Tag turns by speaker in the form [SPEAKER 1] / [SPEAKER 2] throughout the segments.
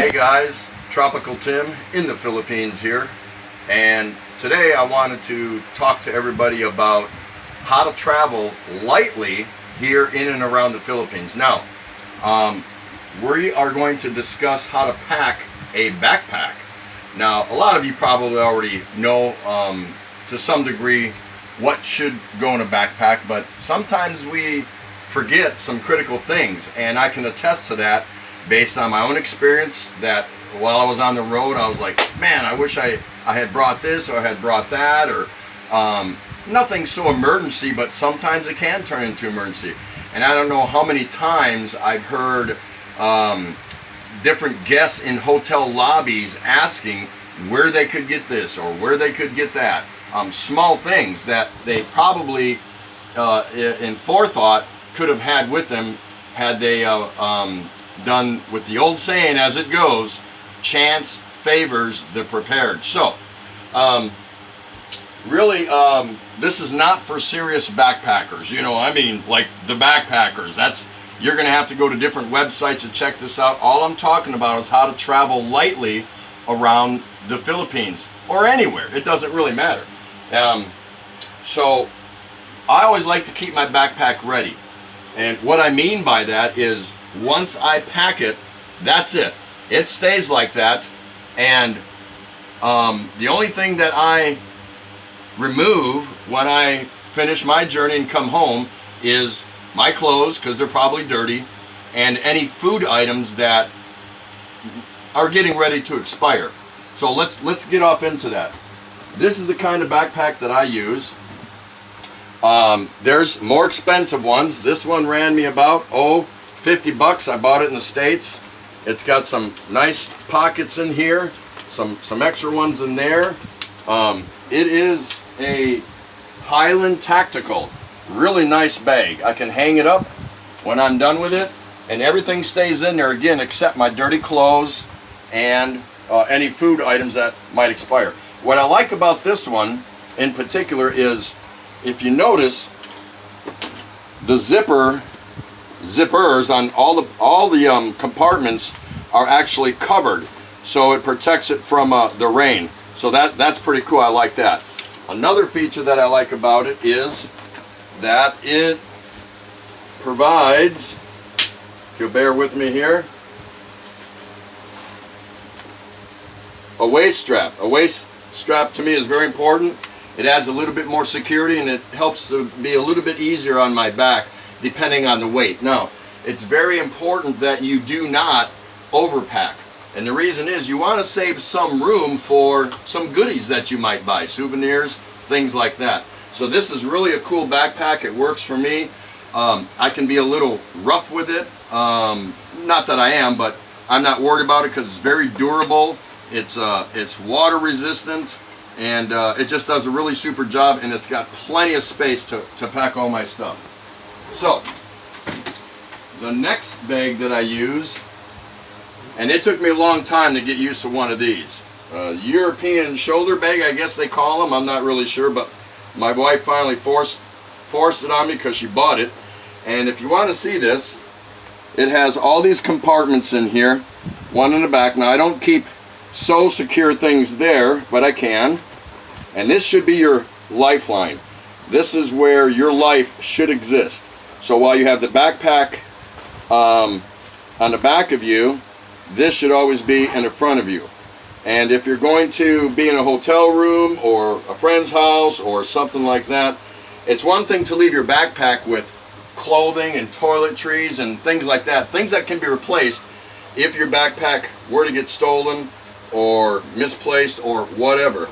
[SPEAKER 1] Hey guys, Tropical Tim in the Philippines here, and today I wanted to talk to everybody about how to travel lightly here in and around the Philippines. Now, we are going to discuss how to pack a backpack. Now, a lot of you probably already know to some degree what should go in a backpack, but sometimes we forget some critical things, and I can attest to that based on my own experience, that while I was on the road I was like, man, I wish I had brought this or I had brought that, or nothing so emergency, but sometimes it can turn into emergency. And I don't know how many times I've heard different guests in hotel lobbies asking where they could get this or where they could get that. Small things that they probably in forethought could have had with them had they done with the old saying as it goes, chance favors the prepared. So really this is not for serious backpackers, you know, I mean like the backpackers. You're gonna have to go to different websites to check this out. All I'm talking about is how to travel lightly around the Philippines or anywhere. It doesn't really matter. So I always like to keep my backpack ready, and what I mean by that is once I pack it, that's it. It stays like that, and the only thing that I remove when I finish my journey and come home is my clothes, because they're probably dirty, and any food items that are getting ready to expire. So let's get off into that. This is the kind of backpack that I use. There's more expensive ones. This one ran me about, $50. I bought it in the States. It's got some nice pockets in here, some extra ones in there. It is a Highland Tactical. Really nice bag. I can hang it up when I'm done with it, and everything stays in there again except my dirty clothes and any food items that might expire. What I like about this one in particular is, if you notice, the zippers on all the compartments are actually covered, so it protects it from the rain. So that's pretty cool. I like that. Another feature that I like about it is that it provides, if you'll bear with me here, a waist strap. A waist strap to me is very important. It adds a little bit more security, and it helps to be a little bit easier on my back depending on the weight. Now, it's very important that you do not overpack, and the reason is you want to save some room for some goodies that you might buy, souvenirs, things like that. So this is really a cool backpack. It works for me. I can be a little rough with it. Not that I am, but I'm not worried about it because it's very durable. It's water resistant, and it just does a really super job, and it's got plenty of space to pack all my stuff. So the next bag that I use, and it took me a long time to get used to one of these, European shoulder bag, I guess they call them. I'm not really sure, but my wife finally forced it on me because she bought it. And if you want to see this, it has all these compartments in here, one in the back. Now I don't keep so secure things there, but I can. And this should be your lifeline. This is where your life should exist. So while you have the backpack on the back of you, this should always be in the front of you. And if you're going to be in a hotel room or a friend's house or something like that, it's one thing to leave your backpack with clothing and toiletries and things like that, things that can be replaced if your backpack were to get stolen or misplaced or whatever.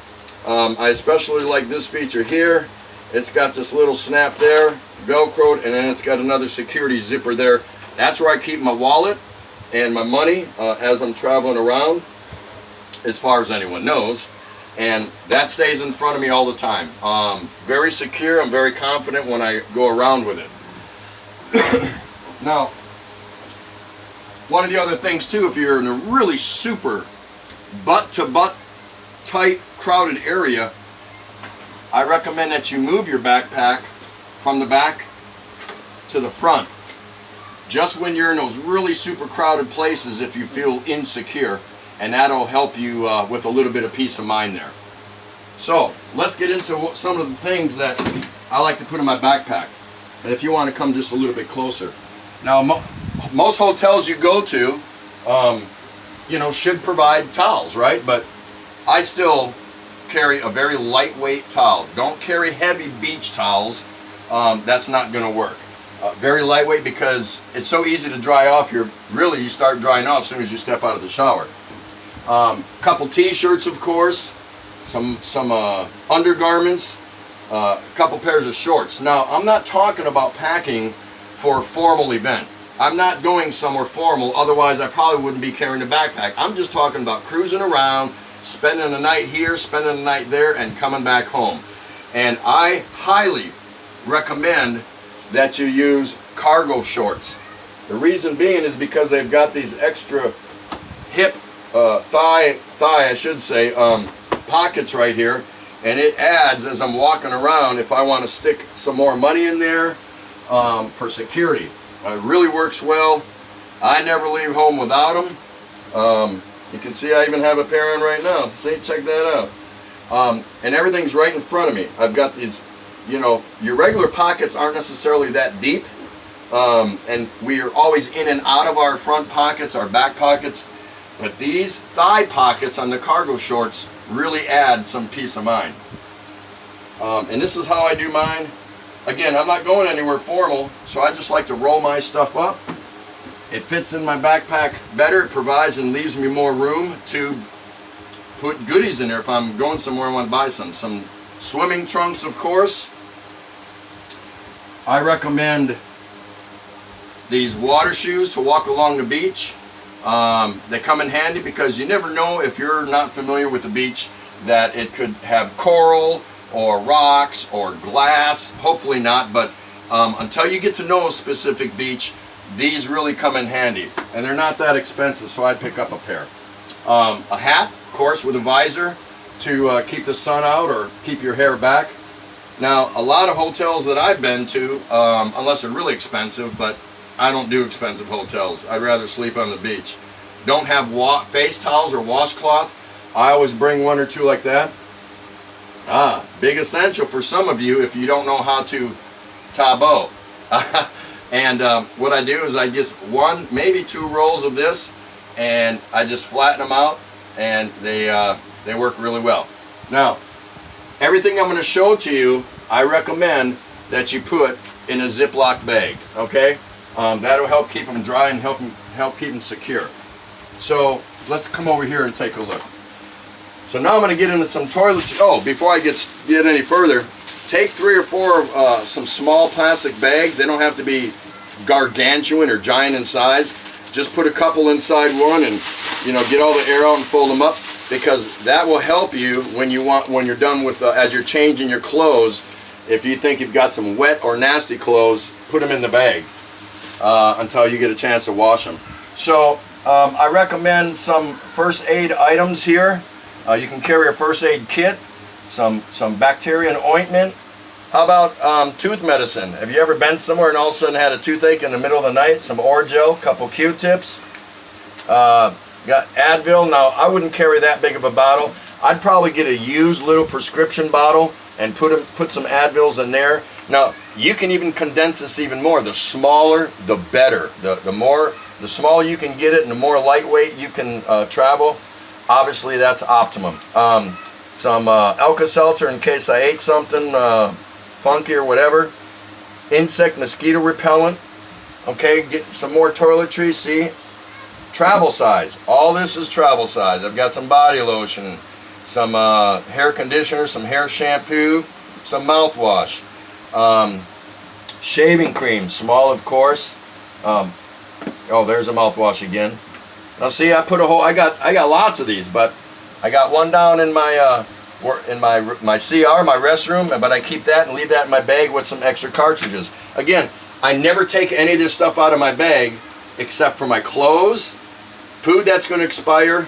[SPEAKER 1] I especially like this feature here. It's got this little snap there, velcroed, and then it's got another security zipper there. That's where I keep my wallet and my money as I'm traveling around, as far as anyone knows, and that stays in front of me all the time. Very secure. I'm very confident when I go around with it. Now, one of the other things too, if you're in a really super butt-to-butt tight crowded area, I recommend that you move your backpack from the back to the front. just when you're in those really super crowded places if you feel insecure, and that'll help you with a little bit of peace of mind there. So let's get into some of the things that I like to put in my backpack. And if you want to come just a little bit closer. Now, most hotels you go to, you know, should provide towels, right? But I still carry a very lightweight towel. Don't carry heavy beach towels. That's not going to work. Very lightweight, because it's so easy to dry off. You start drying off as soon as you step out of the shower. Couple t-shirts, of course, some undergarments, a couple pairs of shorts. Now, I'm not talking about packing for a formal event. I'm not going somewhere formal, otherwise I probably wouldn't be carrying a backpack. I'm just talking about cruising around, spending the night here, spending the night there, and coming back home. And I highly recommend that you use cargo shorts. The reason being is because they've got these extra hip, thigh I should say, pockets right here, and it adds, as I'm walking around, if I want to stick some more money in there for security. It really works well. I never leave home without them. You can see I even have a pair on right now. See, check that out. And everything's right in front of me. I've got these, you know, your regular pockets aren't necessarily that deep, and we are always in and out of our front pockets, our back pockets, but these thigh pockets on the cargo shorts really add some peace of mind. And this is how I do mine. Again, I'm not going anywhere formal, so I just like to roll my stuff up. It fits in my backpack better. It provides and leaves me more room to put goodies in there if I'm going somewhere and want to buy some. Some swimming trunks, of course. I recommend these water shoes to walk along the beach. They come in handy because you never know, if you're not familiar with the beach, that it could have coral or rocks or glass. Hopefully not, but until you get to know a specific beach, these really come in handy, and they're not that expensive, so I'd pick up a pair. A hat, of course, with a visor to keep the sun out or keep your hair back. Now, a lot of hotels that I've been to, unless they're really expensive, but I don't do expensive hotels. I'd rather sleep on the beach. Don't have face towels or washcloth. I always bring one or two like that. Big essential for some of you if you don't know how to tabou. And what I do is I just one, maybe two rolls of this, and I just flatten them out, and they work really well. Now, everything I'm going to show to you, I recommend that you put in a Ziploc bag. Okay, that'll help keep them dry and help keep them secure. So let's come over here and take a look. So now I'm going to get into some toiletries. Oh, before I get any further, take 3 or 4 some small plastic bags. They don't have to be gargantuan or giant in size. Just put a couple inside one, and get all the air out and fold them up, because that will help you when you're done with as you're changing your clothes. If you think you've got some wet or nasty clothes, put them in the bag until you get a chance to wash them. So I recommend some first aid items here. You can carry a first aid kit, some Bacterian ointment. How about tooth medicine? Have you ever been somewhere and all of a sudden had a toothache in the middle of the night? Some Orajel, couple Q-tips. Got Advil. Now, I wouldn't carry that big of a bottle. I'd probably get a used little prescription bottle and put some Advils in there. Now, you can even condense this even more. The smaller, the better. The smaller you can get it, and the more lightweight you can travel, obviously that's optimum. Some Alka-Seltzer in case I ate something funky or whatever. Insect mosquito repellent. Okay, get some more toiletries. See, travel size. All this is travel size. I've got some body lotion, some hair conditioner, some hair shampoo, some mouthwash, shaving cream, small of course. Oh, there's a mouthwash again. Now see, I got lots of these, but I got one down in my my CR, my restroom, but I keep that and leave that in my bag with some extra cartridges. Again, I never take any of this stuff out of my bag except for my clothes, food that's going to expire,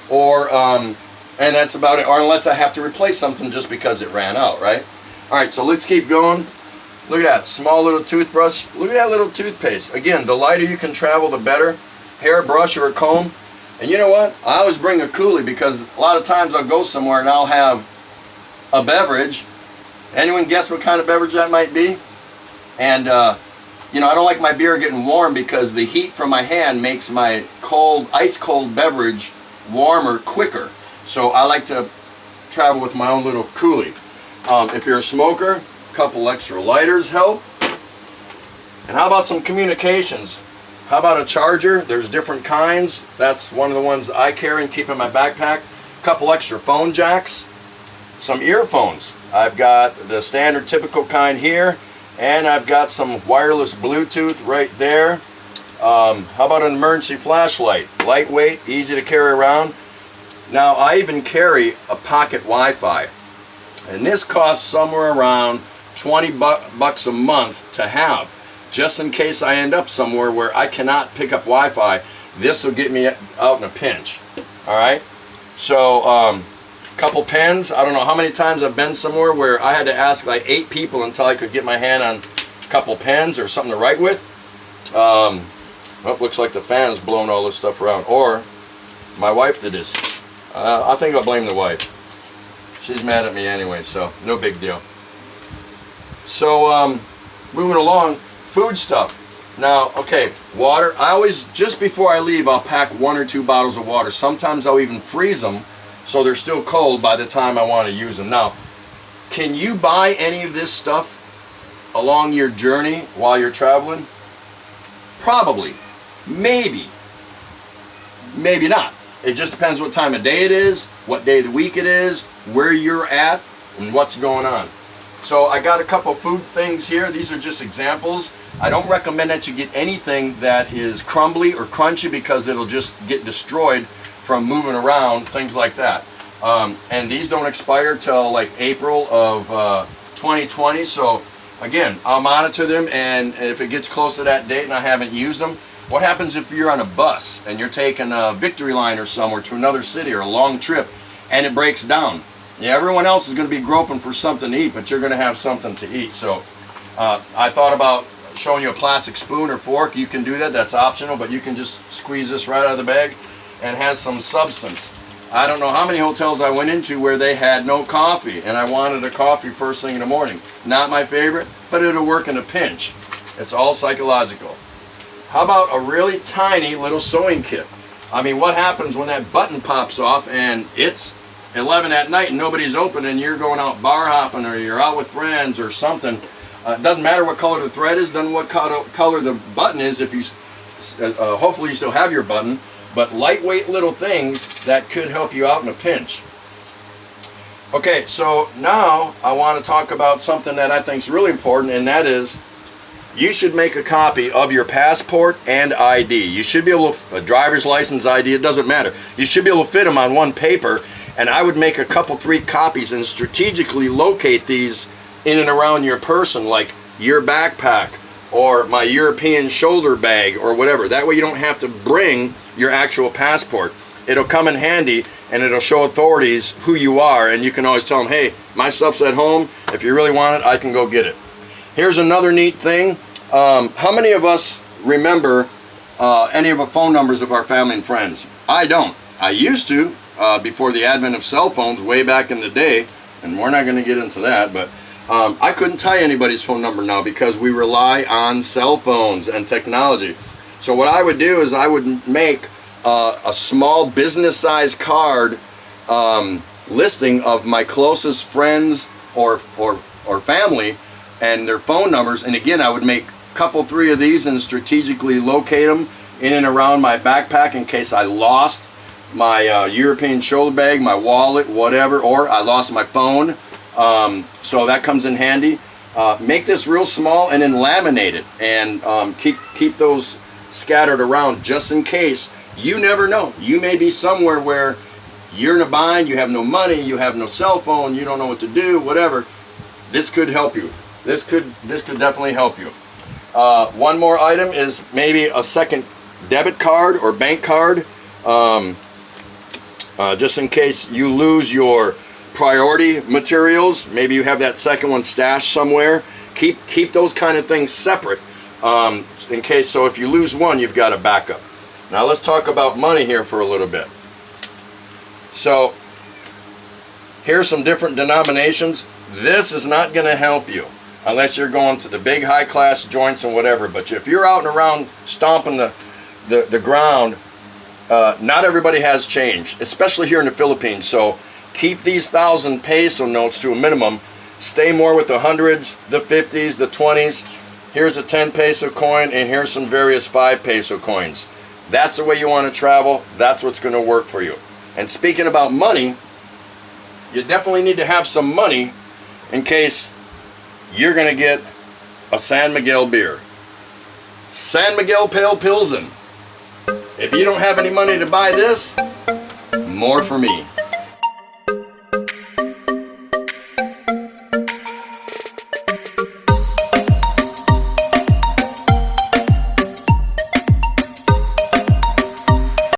[SPEAKER 1] or and that's about it. Or unless I have to replace something just because it ran out, right? All right, so let's keep going. Look at that, small little toothbrush. Look at that little toothpaste. Again, the lighter you can travel, the better. Hairbrush or a comb. And you know what? I always bring a coolie because a lot of times I'll go somewhere and I'll have a beverage. Anyone guess what kind of beverage that might be? And you know, I don't like my beer getting warm because the heat from my hand makes my cold, ice cold beverage warmer quicker. So I like to travel with my own little coolie. If you're a smoker, a couple extra lighters help. And how about some communications? How about a charger? There's different kinds. That's one of the ones I carry and keep in my backpack. A couple extra phone jacks. Some earphones. I've got the standard typical kind here, and I've got some wireless Bluetooth right there. How about an emergency flashlight? Lightweight, easy to carry around. Now I even carry a pocket Wi-Fi, and this costs somewhere around 20 bucks a month to have. Just in case I end up somewhere where I cannot pick up Wi-Fi, this will get me out in a pinch. Alright, so couple pens. I don't know how many times I've been somewhere where I had to ask like 8 people until I could get my hand on a couple pens or something to write with. Well, looks like the fan is blowing all this stuff around. Or my wife did this. I think I'll blame the wife. She's mad at me anyway, so no big deal. So moving along, food stuff. Now, okay, water. I always, just before I leave, I'll pack 1 or 2 bottles of water. Sometimes I'll even freeze them so they're still cold by the time I want to use them. Now, can you buy any of this stuff along your journey while you're traveling? Probably. Maybe. Maybe not. It just depends what time of day it is, what day of the week it is, where you're at, and what's going on. So I got a couple food things here. These are just examples. I don't recommend that you get anything that is crumbly or crunchy because it'll just get destroyed from moving around, things like that. And these don't expire till like April of 2020. So again, I'll monitor them, and if it gets close to that date and I haven't used them, what happens if you're on a bus and you're taking a Victory Line or somewhere to another city or a long trip and it breaks down? Yeah, everyone else is going to be groping for something to eat, but you're going to have something to eat. So I thought about showing you a plastic spoon or fork. You can do that. That's optional, but you can just squeeze this right out of the bag and has some substance. I don't know how many hotels I went into where they had no coffee, and I wanted a coffee first thing in the morning. Not my favorite, but it'll work in a pinch. It's all psychological. How about a really tiny little sewing kit? I mean, what happens when that button pops off and it's 11 at night and nobody's open and you're going out bar hopping or you're out with friends or something? It doesn't matter what color the thread is, doesn't what color the button is. If you, hopefully you still have your button, but lightweight little things that could help you out in a pinch. Okay, so now I want to talk about something that I think is really important, and that is you should make a copy of your passport and ID. You should be able to, a driver's license, ID, it doesn't matter. You should be able to fit them on one paper, and I would make a couple, 3 copies and strategically locate these in and around your person, like your backpack or my European shoulder bag or whatever. That way you don't have to bring your actual passport. It'll come in handy and it'll show authorities who you are, and you can always tell them, hey, my stuff's at home. If you really want it, I can go get it. Here's another neat thing. How many of us remember any of the phone numbers of our family and friends? I don't. I used to before the advent of cell phones way back in the day, and we're not going to get into that, but I couldn't tell you anybody's phone number now because we rely on cell phones and technology. So what I would do is I would make a small business-sized card listing of my closest friends or family and their phone numbers, and again I would make a couple, 3 of these and strategically locate them in and around my backpack in case I lost my European shoulder bag, my wallet, whatever, or I lost my phone. So that comes in handy. Make this real small and then laminate it, and keep those scattered around just in case. You never know. You may be somewhere where you're in a bind, you have no money, you have no cell phone, you don't know what to do, whatever. This could help you. This could definitely help you. One more item is maybe a second debit card or bank card, just in case you lose your priority materials. Maybe you have that second one stashed somewhere Keep those kind of things separate in case. So if you lose one, you've got a backup. Now let's talk about money here for a little bit. So here's some different denominations. This is not going to help you unless you're going to the big high class joints and whatever. But if you're out and around stomping the ground, not everybody has change, especially here in the Philippines. So keep these 1,000 peso notes to a minimum. Stay more with the hundreds, the 50s, the 20s. Here's a 10 peso coin, and here's some various 5 peso coins. That's the way you want to travel. That's what's going to work for you. And speaking about money, you definitely need to have some money in case you're going to get a San Miguel beer. San Miguel Pale Pilsen. If you don't have any money to buy this, more for me.